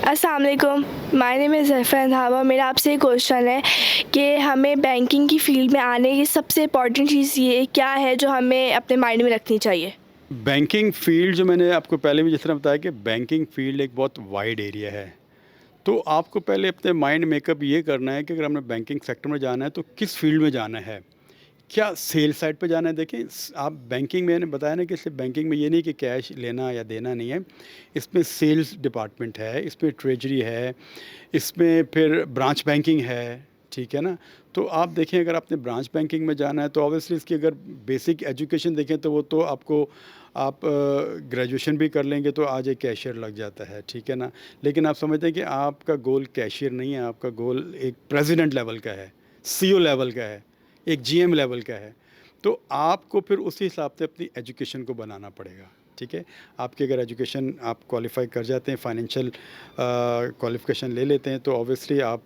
अस्सलाम वालेकुम, my name is ज़रफ़ा धावा। मेरा आपसे एक क्वेश्चन है कि हमें बैंकिंग की फ़ील्ड में आने की सबसे इम्पॉर्टेंट चीज़ ये क्या है जो हमें अपने माइंड में रखनी चाहिए? बैंकिंग फ़ील्ड जो मैंने आपको पहले भी जिस तरह बताया कि बैंकिंग फ़ील्ड एक बहुत वाइड एरिया है। तो आपको पहले अपने माइंड मेकअप ये करना है कि अगर हमने बैंकिंग सेक्टर में जाना है तो किस फ़ील्ड में जाना है? क्या सेल्स साइड पे जाना है? देखिए आप बैंकिंग में मैंने बताया ना कि सिर्फ बैंकिंग में ये नहीं कि कैश लेना या देना नहीं है। इसमें सेल्स डिपार्टमेंट है, इसमें ट्रेजरी है, इसमें फिर ब्रांच बैंकिंग है, ठीक है ना? तो आप देखें अगर आपने ब्रांच बैंकिंग में जाना है तो ऑब्वियसली इसकी अगर बेसिक एजुकेशन देखें तो वो तो आपको आप ग्रेजुएशन भी कर लेंगे तो आज एक कैशियर लग जाता है, ठीक है ना? लेकिन आप समझते हैं कि आपका गोल कैशियर नहीं है, आपका गोल एक प्रेज़िडेंट लेवल का है, सीईओ लेवल का है, एक जीएम लेवल का है। तो आपको फिर उसी हिसाब से अपनी एजुकेशन को बनाना पड़ेगा, ठीक है? आपकी अगर एजुकेशन आप क्वालिफ़ाई कर जाते हैं, फाइनेंशियल क्वालिफ़िकेशन ले लेते हैं तो ऑब्वियसली आप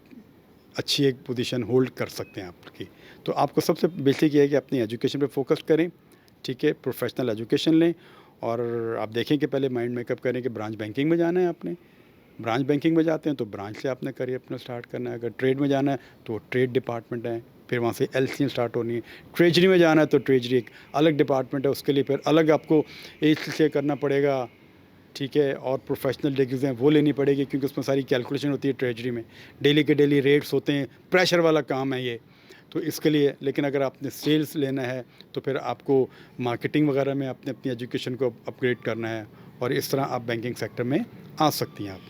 अच्छी एक पोजीशन होल्ड कर सकते हैं आपकी। तो आपको सबसे बेसिक ये है कि अपनी एजुकेशन पे फ़ोकस करें, ठीक है? प्रोफ़ेशनल एजुकेशन लें और आप देखें कि पहले माइंड मेकअप करें कि ब्रांच बैंकिंग में जाना है आपने। ब्रांच बैंकिंग में जाते हैं तो ब्रांच से आपने करियर अपना स्टार्ट करना है। अगर ट्रेड में जाना है तो ट्रेड डिपार्टमेंट है, फिर वहाँ से एलसी स्टार्ट होनी है। ट्रेजरी में जाना है तो ट्रेजरी एक अलग डिपार्टमेंट है, उसके लिए फिर अलग आपको एचसीए करना पड़ेगा, ठीक है? और प्रोफेशनल डिग्रीज़ हैं वो लेनी पड़ेगी क्योंकि उसमें सारी कैलकुलेशन होती है ट्रेजरी में। डेली के डेली रेट्स होते हैं, प्रेशर वाला काम है ये। तो इसके लिए लेकिन अगर आपने सेल्स लेना है तो फिर आपको मार्केटिंग वगैरह में अपने अपनी एजुकेशन को अपग्रेड करना है और इस तरह आप बैंकिंग सेक्टर में आ सकती हैं आप।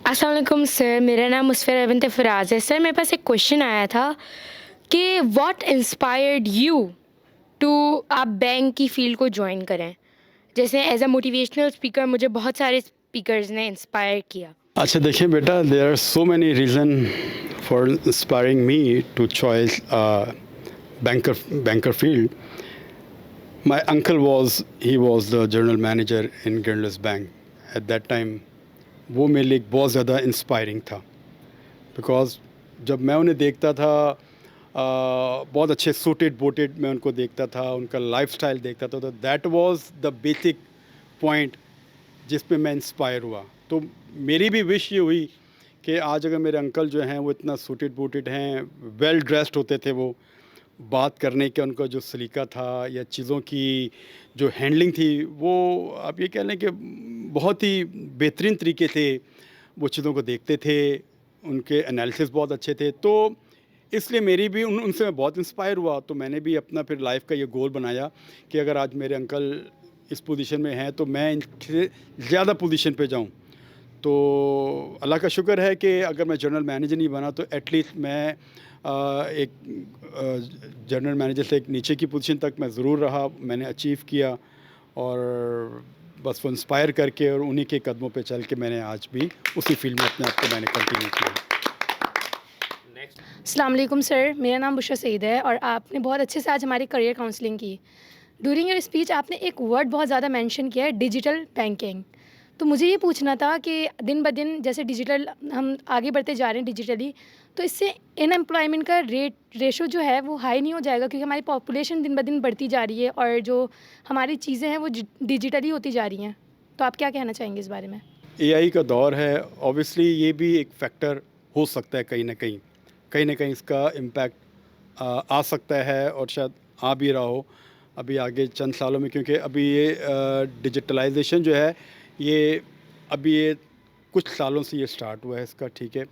अस्सलाम वालेकुम सर, मेरा नाम मुस्फिरा बिन्त फ़राज़ है। सर मेरे पास एक क्वेश्चन आया था कि व्हाट इंस्पायर्ड यू टू आप बैंक की फ़ील्ड को जॉइन करें? जैसे एज़ अ मोटिवेशनल स्पीकर मुझे बहुत सारे स्पीकर्स ने इंस्पायर किया। अच्छा देखिए बेटा, there are so many reason for inspiring me to choice banker field. My uncle was the general manager in Grindla's Bank at that time. वो मेरे लिए बहुत ज़्यादा इंस्पायरिंग था बिकॉज़ जब मैं उन्हें देखता था बहुत अच्छे सूटेड बूटेड मैं उनको देखता था, उनका लाइफस्टाइल देखता था, तो that was the basic point जिस पे मैं इंस्पायर हुआ। तो मेरी भी विश ये हुई कि आज अगर मेरे अंकल जो हैं वो इतना सूटेड बूटेड हैं, वेल ड्रेस्ड होते थे, वो बात करने का उनका जो सलीका था या चीज़ों की जो हैंडलिंग थी वो आप ये कह लें कि बहुत ही बेहतरीन तरीके से वो चीज़ों को देखते थे, उनके एनालिसिस बहुत अच्छे थे। तो इसलिए मेरी भी उनसे मैं बहुत इंस्पायर हुआ, तो मैंने भी अपना फिर लाइफ का ये गोल बनाया कि अगर आज मेरे अंकल इस पोजीशन में हैं तो मैं इनसे ज़्यादा पोजीशन पे जाऊं। तो अल्लाह का शुक्र है कि अगर मैं जनरल मैनेजर नहीं बना तो एटलीस्ट मैं एक जनरल मैनेजर से एक नीचे की पोजीशन तक मैं ज़रूर रहा, मैंने अचीव किया और बस वो इंस्पायर करके और उन्हीं के कदमों पे चल के मैंने आज भी उसी फील्ड में अपने आप को मैंने कंटिन्यू किया। अस्सलाम वालेकुम सर, मेरा नाम बुशरा सईद है और आपने बहुत अच्छे से आज हमारी करियर काउंसलिंग की। ड्यूरिंग योर स्पीच आपने एक वर्ड बहुत ज़्यादा मेंशन किया है, डिजिटल बैंकिंग। तो मुझे ये पूछना था कि दिन ब दिन जैसे डिजिटल हम आगे बढ़ते जा रहे हैं डिजिटली, तो इससे अनएम्प्लॉयमेंट का रेशो जो है वो हाई नहीं हो जाएगा? क्योंकि हमारी पॉपुलेशन दिन ब दिन बढ़ती जा रही है और जो हमारी चीज़ें हैं वो डिजिटली होती जा रही हैं। तो आप क्या कहना चाहेंगे इस बारे में? एआई का दौर है, ऑब्वियसली ये भी एक फैक्टर हो सकता है कहीं न कहीं। कहीं न कहीं इसका इम्पैक्ट आ सकता है और शायद आ भी रहा हो अभी आगे चंद सालों में, क्योंकि अभी ये डिजिटलाइज़ेशन जो है ये अभी ये कुछ सालों से ये स्टार्ट हुआ है इसका, ठीक है।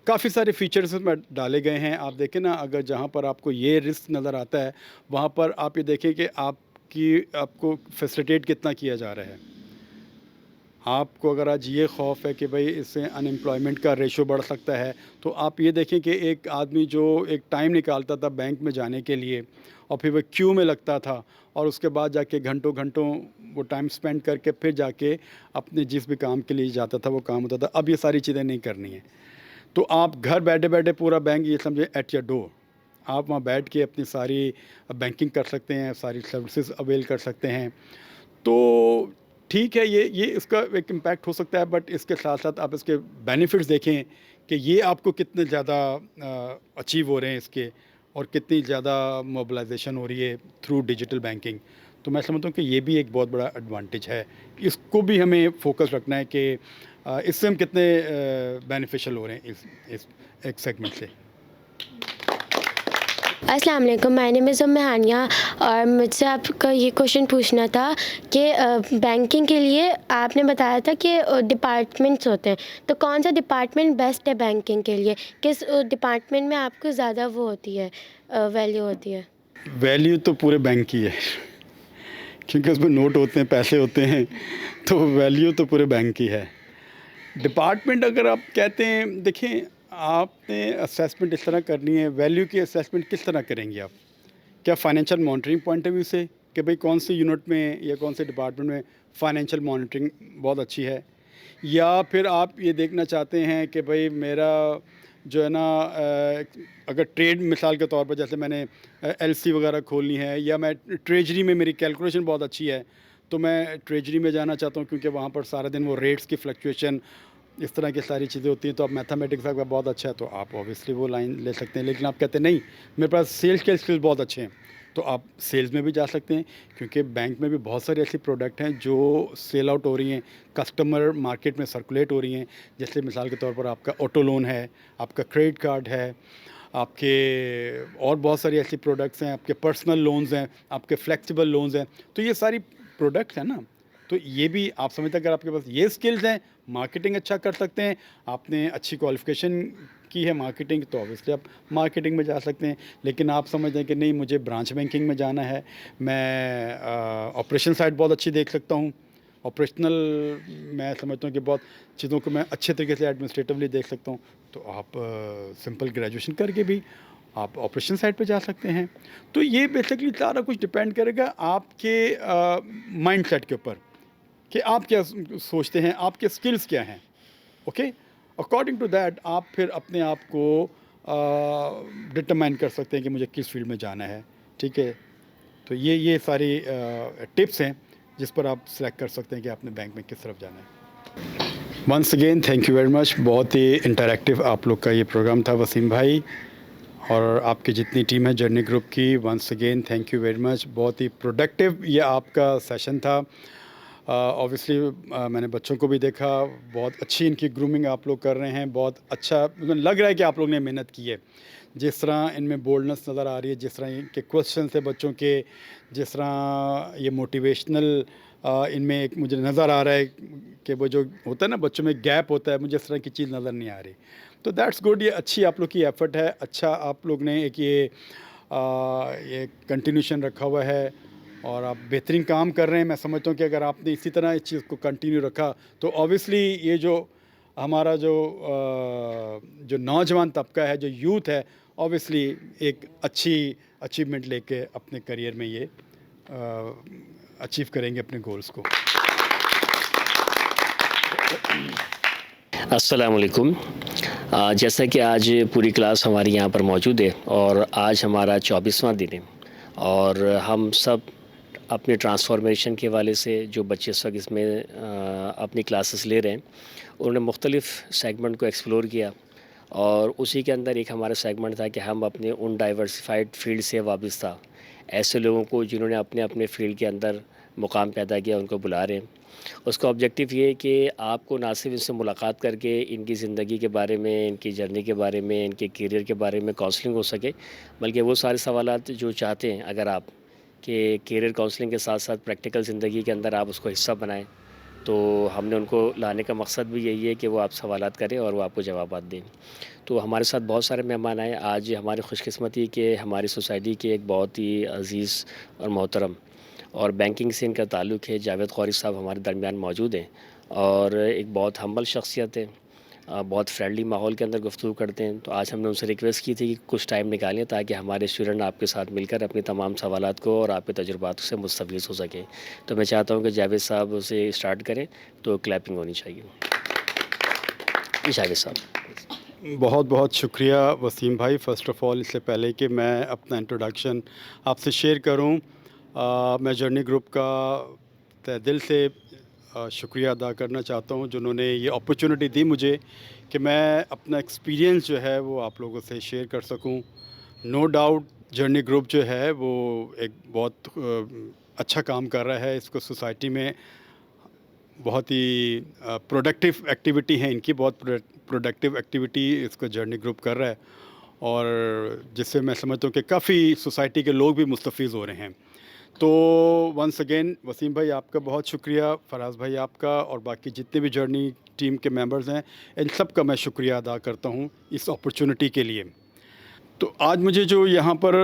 काफ़ी सारे फीचर्स इसमें डाले गए हैं। आप देखें ना, अगर जहाँ पर आपको ये रिस्क नज़र आता है वहाँ पर आप ये देखें कि आपको फैसिलिटेट कितना किया जा रहा है। आपको अगर आज ये खौफ है कि भाई इससे अनएम्प्लॉयमेंट का रेशो बढ़ सकता है, तो आप ये देखें कि एक आदमी जो एक टाइम निकालता था बैंक में जाने के लिए और फिर वह क्यू में लगता था और उसके बाद जाके घंटों घंटों वो टाइम स्पेंड करके फिर जाके अपने जिस भी काम के लिए जाता था वो काम होता था। अब ये सारी चीज़ें नहीं करनी है। तो आप घर बैठे बैठे पूरा बैंक ये समझे एट योर डोर, आप वहाँ बैठ के अपनी सारी बैंकिंग कर सकते हैं, सारी सर्विसेज अवेल कर सकते हैं। तो ठीक है, ये इसका एक इम्पैक्ट हो सकता है, बट इसके साथ-साथ आप इसके बेनिफिट्स देखें कि ये आपको कितने ज़्यादा अचीव हो रहे हैं इसके और कितनी ज़्यादा मोबिलाइजेशन हो रही है थ्रू डिजिटल बैंकिंग। तो मैं समझता हूँ कि ये भी एक बहुत बड़ा एडवांटेज है। इसको भी हमें फ़ोकस रखना है कि इससे हम कितने बेनिफिशियल हो रहे हैं इस एक सेगमेंट से। अस्सलाम वालेकुम, माय नेम इज़ उम्मे हानिया और मुझसे आपका ये क्वेश्चन पूछना था कि बैंकिंग के लिए आपने बताया था कि डिपार्टमेंट्स होते हैं, तो कौन सा डिपार्टमेंट बेस्ट है बैंकिंग के लिए? किस डिपार्टमेंट में आपको ज़्यादा वो होती है, वैल्यू होती है? वैल्यू तो पूरे बैंक की है क्योंकि उसमें नोट होते हैं, पैसे होते हैं, तो वैल्यू तो पूरे बैंक की है। डिपार्टमेंट अगर आप कहते हैं, देखें आपने असेसमेंट इस तरह करनी है, वैल्यू की असेसमेंट किस तरह करेंगे आप? क्या financial monitoring point of view से कि भाई कौन सी यूनिट में या कौन से डिपार्टमेंट में फाइनेंशियल मॉनिटरिंग बहुत अच्छी है, या फिर आप ये देखना चाहते हैं कि भाई मेरा जो है ना अगर ट्रेड मिसाल के तौर पर जैसे मैंने एलसी वगैरह खोलनी है, या मैं ट्रेजरी में मेरी कैलकुलेशन बहुत अच्छी है तो मैं ट्रेजरी में जाना चाहता हूँ क्योंकि वहाँ पर सारा दिन वो रेट्स की फ्लक्चुएशन इस तरह की सारी चीज़ें होती हैं, तो आप मैथमेटिक्स अगर बहुत अच्छा है तो आप ऑब्वियसली वो लाइन ले सकते हैं। लेकिन आप कहते हैं नहीं मेरे पास सेल्स के स्किल्स बहुत अच्छे हैं, तो आप सेल्स में भी जा सकते हैं क्योंकि बैंक में भी बहुत सारी ऐसी प्रोडक्ट हैं जो सेल आउट हो रही हैं, कस्टमर मार्केट में सर्कुलेट हो रही हैं। जैसे मिसाल के तौर पर आपका ऑटो लोन है, आपका क्रेडिट कार्ड है, आपके और बहुत सारी ऐसी प्रोडक्ट्स हैं, आपके पर्सनल लोन्स हैं, आपके फ्लेक्सिबल लोन्स हैं, तो ये सारी प्रोडक्ट्स हैं ना। तो ये भी आप समझते हैं अगर आपके पास ये स्किल्स हैं, मार्केटिंग अच्छा कर सकते हैं, आपने अच्छी क्वालिफिकेशन की है मार्केटिंग, तो ऑब्वियसली आप मार्केटिंग में जा सकते हैं। लेकिन आप समझते हैं कि नहीं मुझे ब्रांच बैंकिंग में जाना है, मैं ऑपरेशन साइड बहुत अच्छी देख सकता हूँ, ऑपरेशनल मैं समझता हूँ कि बहुत चीज़ों को मैं अच्छे तरीके से एडमिनिस्ट्रेटिवली देख सकता हूँ, तो आप सिंपल ग्रेजुएशन करके भी आप ऑपरेशन साइड पे जा सकते हैं। तो ये बेसिकली सारा कुछ डिपेंड करेगा आपके माइंडसेट के ऊपर कि आप क्या सोचते हैं, आपके स्किल्स क्या हैं। ओके, अकॉर्डिंग टू दैट आप फिर अपने आप को डिटरमाइन कर सकते हैं कि मुझे किस फील्ड में जाना है। ठीक है, तो ये सारी टिप्स हैं जिस पर आप सेलेक्ट कर सकते हैं कि आपने बैंक में किस तरफ जाना है। Once again thank you very much. बहुत ही इंटरैक्टिव आप लोग का ये प्रोग्राम था वसीम भाई और आपकी जितनी टीम है जर्नी ग्रुप की, once again thank you very much. बहुत ही प्रोडक्टिव ये आपका सेशन था। ऑब्वियसली मैंने बच्चों को भी देखा, बहुत अच्छी इनकी ग्रूमिंग आप लोग कर रहे हैं, बहुत अच्छा लग रहा है कि आप लोग ने मेहनत की है। जिस तरह इनमें बोल्डनेस नज़र आ रही है, जिस तरह इनके क्वेश्चन है बच्चों के, जिस तरह ये मोटिवेशनल इनमें एक मुझे नज़र आ रहा है कि वो जो होता है ना बच्चों में गैप होता है, मुझे इस तरह की चीज़ नज़र नहीं आ रही। तो दैट्स गुड, ये अच्छी आप लोग की एफ़र्ट है, अच्छा आप लोग ने एक ये कंटिन्यूशन रखा हुआ है और आप बेहतरीन काम कर रहे हैं। मैं समझता हूँ कि अगर आपने इसी तरह इस चीज़ को कंटिन्यू रखा तो ऑब्वियसली ये जो हमारा जो नौजवान तबका है, जो यूथ है, ऑब्वियसली एक अच्छी अचीवमेंट लेके अपने करियर में ये अचीव करेंगे अपने गोल्स को। अस्सलाम वालेकुम। जैसा कि आज पूरी क्लास हमारी यहाँ पर मौजूद है और आज हमारा 24वां दिन है और हम सब अपने ट्रांसफॉर्मेशन के हवाले से जो बच्चे इस वक्त इसमें अपनी क्लासेस ले रहे हैं, उन्होंने मुख्तलिफ़ सेगमेंट को एक्सप्लोर किया और उसी के अंदर एक हमारा सेगमेंट था कि हम अपने उन डाइवर्सिफाइड फील्ड से वाबस्ता ऐसे लोगों को जिन्होंने अपने अपने फील्ड के अंदर मुकाम पैदा किया उनको बुला रहे हैं। उसका ऑब्जेक्टिव ये है कि आपको ना सिर्फ इनसे मुलाकात करके इनकी ज़िंदगी के बारे में, इनकी जर्नी के बारे में, इनके करियर के बारे में काउंसलिंग हो सके, बल्कि वो सारे सवालात जो चाहते हैं अगर आप कि करियर काउंसलिंग के साथ साथ प्रैक्टिकल ज़िंदगी के अंदर आप उसको हिस्सा बनाएं, तो हमने उनको लाने का मकसद भी यही है कि वो आप सवालात करें और वो आपको जवाबात दें। तो हमारे साथ बहुत सारे मेहमान आए। आज हमारी खुशकिस्मती कि हमारी सोसाइटी के एक बहुत ही अज़ीज़ और मोहतरम और बैंकिंग से इनका ताल्लुक़ है, जावेद क़ौरी साहब हमारे दरमियान मौजूद हैं और एक बहुत हम्बल शख्सियत है, बहुत फ्रेंडली माहौल के अंदर गुफ्तगू करते हैं। तो आज हमने उनसे रिक्वेस्ट की थी कि कुछ टाइम निकालें ताकि हमारे स्टूडेंट आपके साथ मिलकर अपनी तमाम सवालात को और आपके तजुर्बात से मुस्तफ़ीज़ हो सकें। तो मैं चाहता हूँ कि जावेद साहब उसे स्टार्ट करें, तो क्लैपिंग होनी चाहिए। जावेद साहब। बहुत बहुत शुक्रिया वसीम भाई। फ़र्स्ट ऑफ़ ऑल इससे पहले कि मैं अपना इंट्रोडक्शन आपसे शेयर करूं, मैं जर्नी ग्रुप का तहे दिल से शुक्रिया अदा करना चाहता हूं जिन्होंने ये अपॉर्चुनिटी दी मुझे कि मैं अपना एक्सपीरियंस जो है वो आप लोगों से शेयर कर सकूं। नो डाउट जर्नी ग्रुप जो है वो एक बहुत अच्छा काम कर रहा है, इसको सोसाइटी में बहुत ही प्रोडक्टिव एक्टिविटी है इनकी, बहुत प्रोडक्टिव एक्टिविटी इसको जर्नी ग्रुप कर रहा है, और जिससे मैं समझता हूँ कि काफ़ी सोसाइटी के लोग भी मुस्तफ़ीज़ हो रहे हैं। तो वंस अगेन वसीम भाई आपका बहुत शुक्रिया, फराज भाई आपका, और बाकी जितने भी जर्नी टीम के मेंबर्स हैं इन सब का मैं शुक्रिया अदा करता हूँ इस अपॉर्चुनिटी के लिए। तो आज मुझे जो यहाँ पर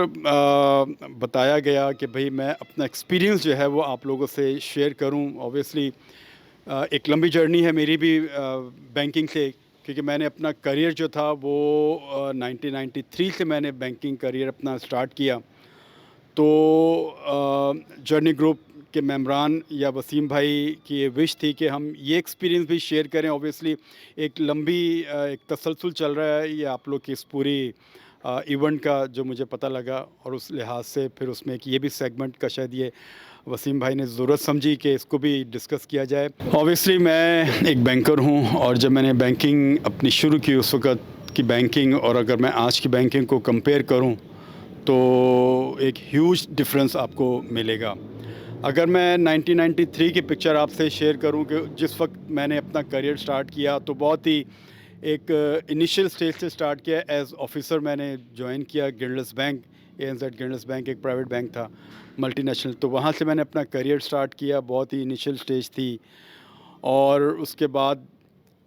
बताया गया कि भाई मैं अपना एक्सपीरियंस जो है वो आप लोगों से शेयर करूँ। ऑब्वियसली एक लंबी जर्नी है मेरी भी बैंकिंग से, क्योंकि मैंने अपना करियर जो था वो 1993 से मैंने बैंकिंग करियर अपना स्टार्ट किया। तो जर्नी ग्रुप के मेंबरान या वसीम भाई की ये विश थी कि हम ये एक्सपीरियंस भी शेयर करें। ऑब्वियसली एक लंबी एक तसलसल चल रहा है ये आप लोग की इस पूरी इवेंट का, जो मुझे पता लगा, और उस लिहाज से फिर उसमें एक ये भी सेगमेंट का शायद ये वसीम भाई ने ज़रूरत समझी कि इसको भी डिस्कस किया जाए। ऑब्वियसली मैं एक बैंकर हूँ, और जब मैंने बैंकिंग अपनी शुरू की उस वक़्त की बैंकिंग और अगर मैं आज की बैंकिंग को कंपेयर करूँ तो एक ह्यूज डिफरेंस आपको मिलेगा। अगर मैं 1993 की पिक्चर आपसे शेयर करूं कि जिस वक्त मैंने अपना करियर स्टार्ट किया, तो बहुत ही एक इनिशियल स्टेज से स्टार्ट किया। एज ऑफिसर मैंने ज्वाइन किया गिल्डलेस बैंक, ANZ गिल्डलेस बैंक एक प्राइवेट बैंक था मल्टीनेशनल, तो वहाँ से मैंने अपना करियर स्टार्ट किया। बहुत ही इनिशियल स्टेज थी, और उसके बाद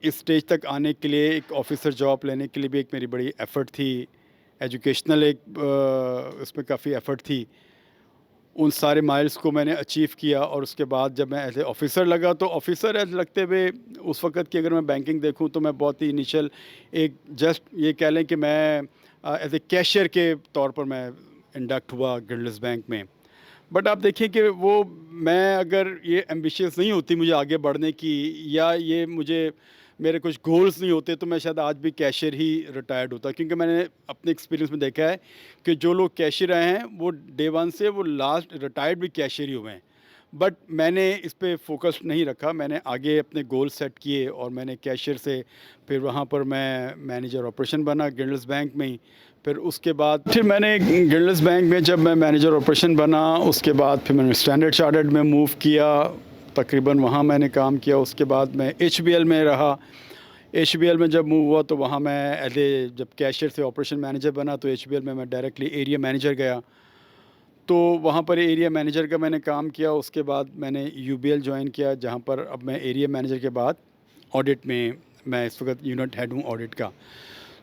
इस स्टेज तक आने के लिए एक ऑफिसर जॉब लेने के लिए भी एक मेरी बड़ी एफ़र्ट थी, एजुकेशनल एक उसमें काफ़ी एफ़र्ट थी। उन सारे माइल्स को मैंने अचीव किया, और उसके बाद जब मैं एज ए ऑफ़िसर लगा, तो ऑफ़िसर एज लगते हुए उस वक़्त की अगर मैं बैंकिंग देखूं तो मैं बहुत ही इनिशियल एक जस्ट ये कह लें कि मैं एज ए कैशियर के तौर पर मैं इंडक्ट हुआ गिल्डलेस बैंक में। बट आप देखिए कि वो मैं अगर ये एम्बिशियस नहीं होती मुझे आगे बढ़ने की, या ये मुझे मेरे कुछ गोल्स नहीं होते, तो मैं शायद आज भी कैशियर ही रिटायर्ड होता। क्योंकि मैंने अपने एक्सपीरियंस में देखा है कि जो लोग कैशियर रहे हैं वो डे वन से वो लास्ट रिटायर्ड भी कैशियर ही हुए हैं। बट मैंने इस पे फोकस नहीं रखा, मैंने आगे अपने गोल सेट किए, और मैंने कैशियर से फिर वहाँ पर मैं मैनेजर ऑपरेशन बना गिल्डलेस बैंक में ही। फिर उसके बाद फिर मैंने गिल्डलेस बैंक में जब मैं मैनेजर ऑपरेशन बना, उसके बाद फिर मैंने स्टैंडर्ड चार्टर्ड में मूव किया, तकरीबन वहाँ मैंने काम किया। उसके बाद मैं HBL में रहा। HBL में जब मूव हुआ तो वहाँ मैं एज ए जब कैशियर से ऑपरेशन मैनेजर बना, तो HBL में मैं डायरेक्टली एरिया मैनेजर गया, तो वहाँ पर एरिया मैनेजर का मैंने काम किया। उसके बाद मैंने UBL ज्वाइन किया, जहाँ पर अब मैं एरिया मैनेजर के बाद ऑडिट में मैं इस वक्त यूनिट हेड हूँ ऑडिट का।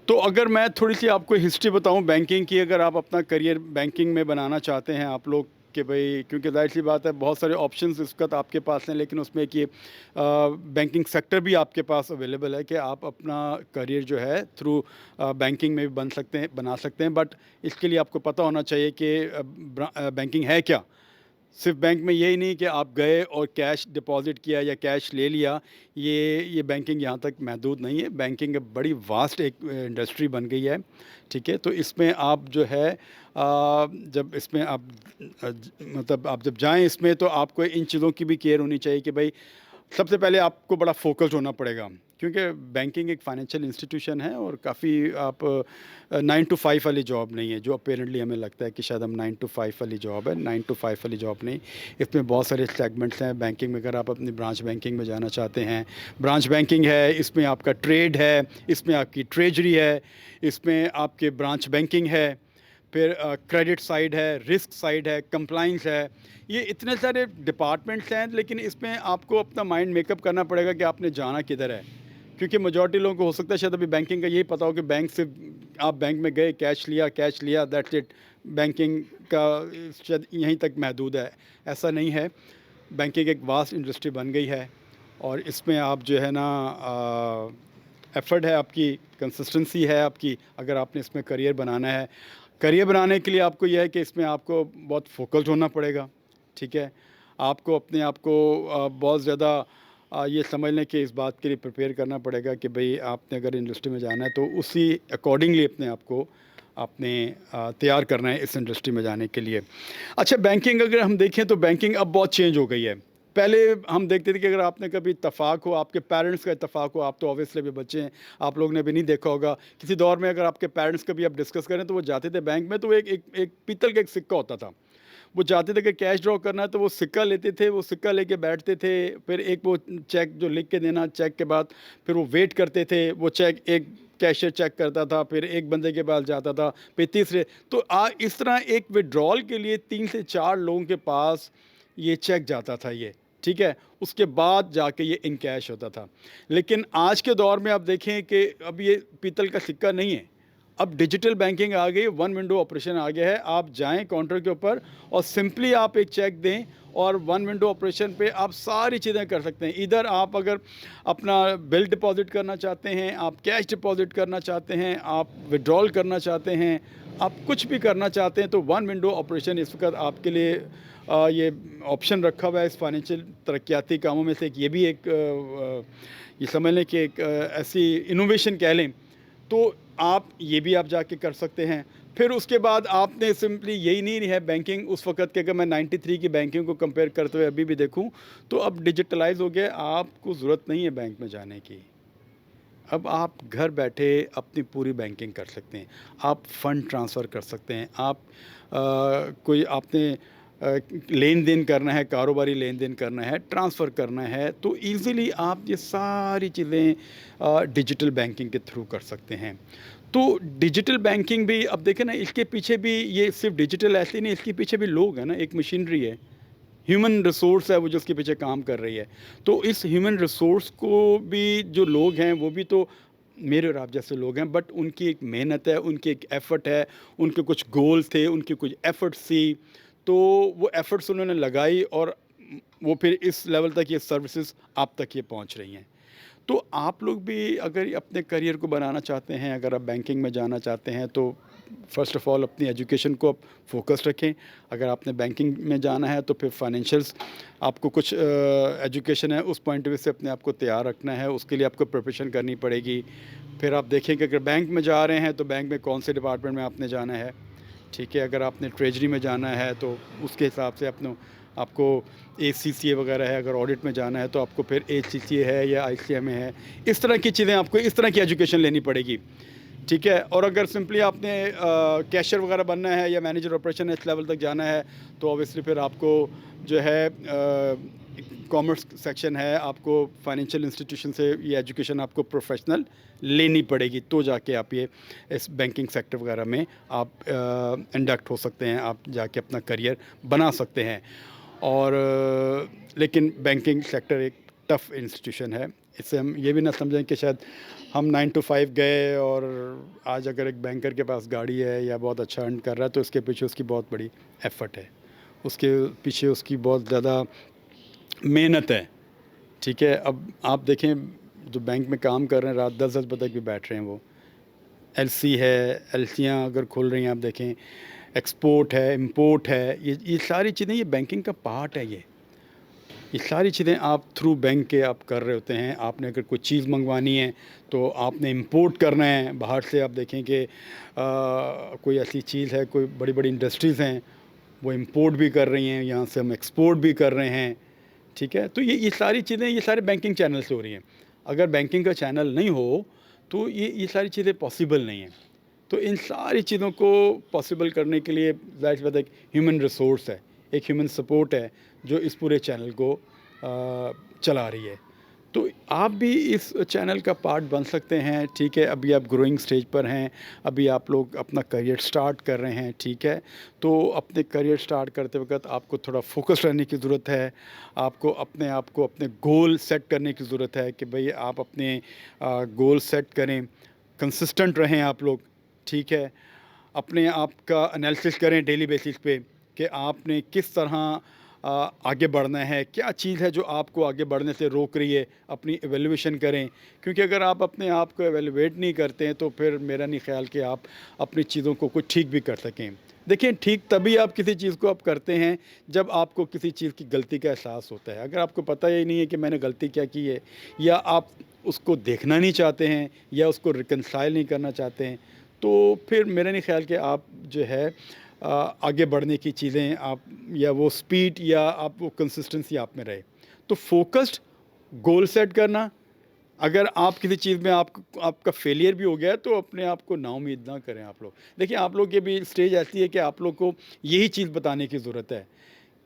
तो अगर मैं थोड़ी सी आपको हिस्ट्री बताऊं बैंकिंग की, अगर आप अपना करियर बैंकिंग में बनाना चाहते हैं आप लोग कि भाई, क्योंकि जाहिर सी बात है बहुत सारे ऑप्शंस इस वक्त आपके पास हैं, लेकिन उसमें कि बैंकिंग सेक्टर भी आपके पास अवेलेबल है कि आप अपना करियर जो है थ्रू बैंकिंग में भी बना सकते हैं। बट इसके लिए आपको पता होना चाहिए कि बैंकिंग है क्या। सिर्फ बैंक में यही नहीं कि आप गए और कैश डिपॉजिट किया या कैश ले लिया, ये बैंकिंग यहाँ तक महदूद नहीं है। बैंकिंग बड़ी वास्ट एक इंडस्ट्री बन गई है, ठीक है। तो इसमें आप जो है जब इसमें आप मतलब आप जब जाएं इसमें, तो आपको इन चीज़ों की भी केयर होनी चाहिए कि भाई सबसे पहले आपको बड़ा फोकस होना पड़ेगा, क्योंकि बैंकिंग एक फाइनेंशियल इंस्टीट्यूशन है, और काफ़ी आप 9 to 5 वाली जॉब नहीं है, जो अपेरेंटली हमें लगता है कि शायद हम 9 to 5 वाली जॉब है। 9 to 5 वाली जॉब नहीं, इसमें बहुत सारे सेगमेंट्स हैं बैंकिंग में। अगर आप अपनी ब्रांच बैंकिंग में जाना चाहते हैं, ब्रांच बैंकिंग है, इसमें आपका ट्रेड है, इसमें आपकी ट्रेजरी है, इसमें आपके ब्रांच बैंकिंग है, फिर क्रेडिट साइड है, रिस्क साइड है, कंप्लाइंस है। ये इतने सारे डिपार्टमेंट्स हैं, लेकिन इसमें आपको अपना माइंड मेकअप करना पड़ेगा कि आपने जाना किधर है। क्योंकि मेजॉरिटी लोगों को हो सकता है शायद अभी बैंकिंग का यही पता हो कि बैंक से आप बैंक में गए, कैश लिया, दैट्स इट, बैंकिंग का शायद यहीं तक महदूद है। ऐसा नहीं है, बैंकिंग एक वास्ट इंडस्ट्री बन गई है, और इसमें आप जो है ना एफर्ट है आपकी, कंसिस्टेंसी है आपकी, अगर आपने इसमें करियर बनाना है। करियर बनाने के लिए आपको यह है कि इसमें आपको बहुत फोकस्ड होना पड़ेगा, ठीक है। आपको अपने आप को बहुत ज़्यादा ये समझ लें कि इस बात के लिए प्रिपेयर करना पड़ेगा कि भाई आपने अगर इंडस्ट्री में जाना है तो उसी अकॉर्डिंगली अपने आप को आपने तैयार करना है इस इंडस्ट्री में जाने के लिए। अच्छा, बैंकिंग अगर हम देखें तो बैंकिंग अब बहुत चेंज हो गई है। पहले हम देखते थे कि अगर आपने कभी इत्तफाक हो, आपके पेरेंट्स का इत्तफाक हो, आप तो ऑब्वियसली भी बच्चे हैं, आप लोग ने भी नहीं देखा होगा, किसी दौर में अगर आपके पेरेंट्स कभी आप डिस्कस करें तो वो जाते थे बैंक में, तो एक पीतल का एक सिक्का होता था, वो चाहते थे कि कैश ड्रॉ करना है तो वो सिक्का लेते थे, वो सिक्का लेके बैठते थे, फिर एक वो चेक जो लिख के देना, चेक के बाद फिर वो वेट करते थे, वो चेक एक कैशियर चेक करता था, फिर एक बंदे के पास जाता था, फिर तीसरे। तो इस तरह एक विड्रॉल के लिए 3 से 4 लोगों के पास ये चेक जाता था ये, ठीक है, उसके बाद जाके ये इन कैश होता था। लेकिन आज के दौर में आप देखें कि अब ये पीतल का सिक्का नहीं है, अब डिजिटल बैंकिंग आ गई, 1 विंडो ऑपरेशन आ गया है। आप जाएं काउंटर के ऊपर और सिंपली आप एक चेक दें और 1 विंडो ऑपरेशन पे आप सारी चीज़ें कर सकते हैं। इधर आप अगर अपना बिल डिपॉजिट करना चाहते हैं, आप कैश डिपॉजिट करना चाहते हैं, आप विड्रॉल करना चाहते हैं, आप कुछ भी करना चाहते हैं, तो 1 विंडो ऑपरेशन इस वक्त आपके लिए ये ऑप्शन रखा हुआ है इस फाइनेंशियल तरक्याती कामों में से। ये भी एक ये समझ लें कि एक ऐसी इनोवेशन कह लें, तो आप ये भी आप जाके कर सकते हैं। फिर उसके बाद आपने सिंपली यही नहीं है बैंकिंग उस वक्त के, अगर मैं 93 की बैंकिंग को कंपेयर करते हुए अभी भी देखूं तो अब डिजिटलाइज हो गया, आपको ज़रूरत नहीं है बैंक में जाने की। अब आप घर बैठे अपनी पूरी बैंकिंग कर सकते हैं, आप फ़ंड ट्रांसफ़र कर सकते हैं, आप कोई आपने लेन देन करना है, कारोबारी लेन देन करना है, ट्रांसफ़र करना है, तो इजीली आप ये सारी चीज़ें डिजिटल बैंकिंग के थ्रू कर सकते हैं। तो डिजिटल बैंकिंग भी अब देखें ना, इसके पीछे भी ये सिर्फ डिजिटल ऐसे नहीं, इसके पीछे भी लोग हैं ना, एक मशीनरी है, ह्यूमन रिसोर्स है वो जो उसके पीछे काम कर रही है। तो इस ह्यूमन रिसोर्स को भी जो लोग हैं वो भी तो मेरे और आप जैसे लोग हैं, बट उनकी एक मेहनत है, उनकी एक एफ़र्ट है, उनके कुछ गोल्स थे, उनकी कुछ एफ़र्ट्स थी, तो वो एफ़र्ट्स उन्होंने लगाई और वो फिर इस लेवल तक ये सर्विसेज आप तक ये पहुंच रही हैं। तो आप लोग भी अगर अपने करियर को बनाना चाहते हैं, अगर आप बैंकिंग में जाना चाहते हैं, तो फ़र्स्ट ऑफ़ ऑल अपनी एजुकेशन को आप फोकस रखें। अगर आपने बैंकिंग में जाना है तो फिर फाइनेंशियल्स आपको कुछ एजुकेशन है उस पॉइंट ऑफ व्यू से अपने आप को तैयार रखना है, उसके लिए आपको प्रिपरेशन करनी पड़ेगी। फिर आप देखें कि अगर बैंक में जा रहे हैं तो बैंक में कौन से डिपार्टमेंट में आपने जाना है, ठीक है। अगर आपने ट्रेजरी में जाना है तो उसके हिसाब से आपको ACCA वगैरह है, अगर ऑडिट में जाना है तो आपको फिर HCCA है या ICMA है, इस तरह की चीज़ें आपको इस तरह की एजुकेशन लेनी पड़ेगी, ठीक है। और अगर सिंपली आपने कैशियर वगैरह बनना है या मैनेजर ऑपरेशन इस लेवल तक जाना है तो ऑब्वियसली फिर आपको जो है कॉमर्स सेक्शन है, आपको फाइनेंशियल इंस्टीट्यूशन से ये एजुकेशन आपको प्रोफेशनल लेनी पड़ेगी, तो जाके आप ये इस बैंकिंग सेक्टर वगैरह में आप इंडक्ट हो सकते हैं, आप जाके अपना करियर बना सकते हैं। और लेकिन बैंकिंग सेक्टर एक टफ़ इंस्टीट्यूशन है, इससे हम ये भी ना समझें कि शायद हम 9 to 5 गए और आज अगर एक बैंकर के पास गाड़ी है या बहुत अच्छा अर्न कर रहा है तो उसके पीछे उसकी बहुत बड़ी एफ़र्ट है, उसके पीछे उसकी बहुत ज़्यादा मेहनत है, ठीक है। अब आप देखें जो बैंक में काम कर रहे हैं रात 10-10 बजे तक भी बैठ रहे हैं, वो LC है, LCयाँ अगर खोल रही हैं, आप देखें एक्सपोर्ट है, इंपोर्ट है, ये सारी चीज़ें ये बैंकिंग का पार्ट है। ये सारी चीज़ें आप थ्रू बैंक के आप कर रहे होते हैं। आपने अगर कोई चीज़ मंगवानी है तो आपने इंपोर्ट करना है बाहर से। आप देखें कि कोई ऐसी चीज़ है, कोई बड़ी बड़ी इंडस्ट्रीज़ हैं वो इंपोर्ट भी कर रही हैं, यहाँ से हम एक्सपोर्ट भी कर रहे हैं, ठीक है। तो ये सारी चीज़ें ये सारे बैंकिंग चैनल से हो रही हैं। अगर बैंकिंग का चैनल नहीं हो तो ये सारी चीज़ें पॉसिबल नहीं हैं। तो इन सारी चीज़ों को पॉसिबल करने के लिए ज़ाहिर सी बात है एक ह्यूमन रिसोर्स है, एक ह्यूमन सपोर्ट है जो इस पूरे चैनल को चला रही है। तो आप भी इस चैनल का पार्ट बन सकते हैं, ठीक है। अभी आप ग्रोइंग स्टेज पर हैं, अभी आप लोग अपना करियर स्टार्ट कर रहे हैं, ठीक है। तो अपने करियर स्टार्ट करते वक्त आपको थोड़ा फोकस रहने की ज़रूरत है। आपको अपने आप को अपने गोल सेट करने की ज़रूरत है कि भाई आप अपने गोल सेट करें, कंसिस्टेंट रहें आप लोग, ठीक है। अपने आप का एनालिसिस करें डेली बेसिस पे कि आपने किस तरह आगे बढ़ना है, क्या चीज़ है जो आपको आगे बढ़ने से रोक रही है, अपनी एवेल्यूएशन करें। क्योंकि अगर आप अपने आप को एवेल्यूएट नहीं करते हैं तो फिर मेरा नहीं ख्याल कि आप अपनी चीज़ों को कुछ ठीक भी कर सकें। देखिए, ठीक तभी आप किसी चीज़ को आप करते हैं जब आपको किसी चीज़ की गलती का एहसास होता है। अगर आपको पता ही नहीं है कि मैंने गलती क्या की है, या आप उसको देखना नहीं चाहते हैं या उसको रिकन्साइल नहीं करना चाहते हैं, तो फिर मेरा नहीं ख्याल कि आप जो है आगे बढ़ने की चीज़ें आप या वो स्पीड या आप वो कंसिस्टेंसी आप में रहे। तो फोकस्ड गोल सेट करना, अगर आप किसी चीज़ में आपका फेलियर भी हो गया है तो अपने आप को नाउम्मीद ना करें आप लोग। देखिए आप लोग की भी स्टेज ऐसी है कि आप लोग को यही चीज़ बताने की ज़रूरत है।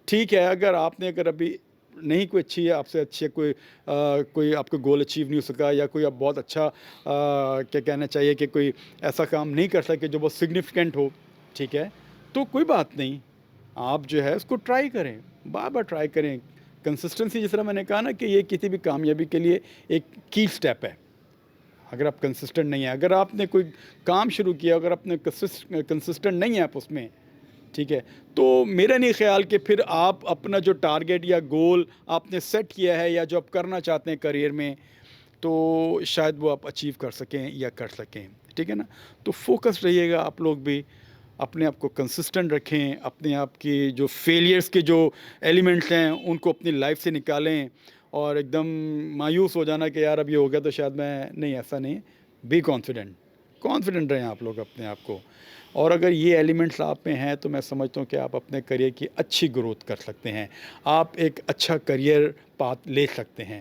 ठीक है, अगर अभी नहीं कोई अच्छी है, आपसे अच्छी है कोई आपका गोल अचीव नहीं हो सका या कोई आप बहुत अच्छा क्या कहना चाहिए कि कोई ऐसा काम नहीं कर सके जो बहुत सिग्निफिकेंट हो, ठीक है? तो कोई बात नहीं, आप जो है उसको ट्राई करें, बार-बार ट्राई करें। कंसिस्टेंसी जिस तरह मैंने कहा ना कि ये किसी भी कामयाबी के लिए एक की स्टेप है। अगर आप कंसिस्टेंट नहीं हैं, अगर आपने कोई काम शुरू किया, अगर आपने कंसिस्टेंट नहीं है आप उसमें, ठीक है, तो मेरा नहीं ख्याल कि फिर आप अपना जो टारगेट या गोल आपने सेट किया है या जो आप करना चाहते हैं करियर में, तो शायद वो आप अचीव कर सकें या कर सकें, ठीक है ना? तो फोकस रहिएगा आप लोग भी, अपने आप को कंसिस्टेंट रखें, अपने आप की जो फेलियर्स के जो एलिमेंट्स हैं उनको अपनी लाइफ से निकालें और एकदम मायूस हो जाना कि यार अब ये हो गया तो शायद मैं नहीं, ऐसा नहीं। बी कॉन्फिडेंट रहें आप लोग अपने आप को। और अगर ये एलिमेंट्स आप में हैं तो मैं समझता हूँ कि आप अपने करियर की अच्छी ग्रोथ कर सकते हैं, आप एक अच्छा करियर पाथ ले सकते हैं।